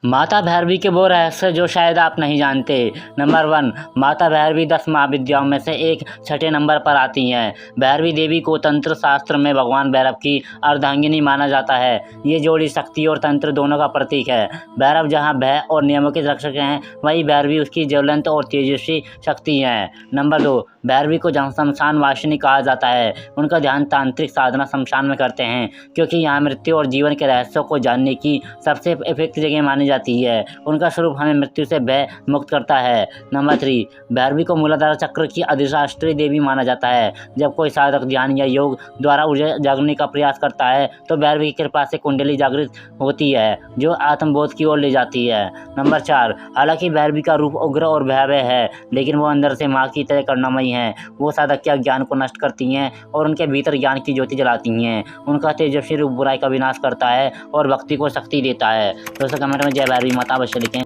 माता भैरवी के वो रहस्य जो शायद आप नहीं जानते। नंबर 1, माता भैरवी 10 महाविद्याओं में से एक छठे नंबर पर आती हैं। भैरवी देवी को तंत्र शास्त्र में भगवान भैरव की अर्धांगिनी माना जाता है। ये जोड़ी शक्ति और तंत्र दोनों का प्रतीक है। भैरव जहाँ भय और नियमों के रक्षक हैं, वहीं भैरवी उसकी ज्वलंत और तेजस्वी शक्ति है। नंबर 2, भैरवी को शमशान वासिनी कहा जाता है। उनका ध्यान तांत्रिक साधना शमशान में करते हैं, क्योंकि यहाँ मृत्यु और जीवन के रहस्यों को जानने की सबसे इफेक्टिव जगह मानी जाती है। उनका स्वरूप हमें मृत्यु से भय मुक्त करता है। नंबर 3, भैरवी को मूलाधार चक्र की अधिष्ठात्री देवी माना जाता है। जब कोई साधक ध्यान या योग द्वारा ऊर्जा जागने का प्रयास करता है तो भैरवी की कृपा से कुंडली जागृत होती है, जो आत्मबोध की ओर ले जाती है। नंबर 4, हालांकि भैरवी का रूप उग्र और भयावह है, लेकिन वो अंदर से माँ की तरह करुणामयी हैं। वो साधक के अज्ञान को नष्ट करती हैं और उनके भीतर ज्ञान की ज्योति जलाती हैं। उनका तेजस्वी रूप बुराई का विनाश करता है और भक्ति को शक्ति देता है। दोस्तों, कमेंट में जय भैरवी माता अवश्य लिखें।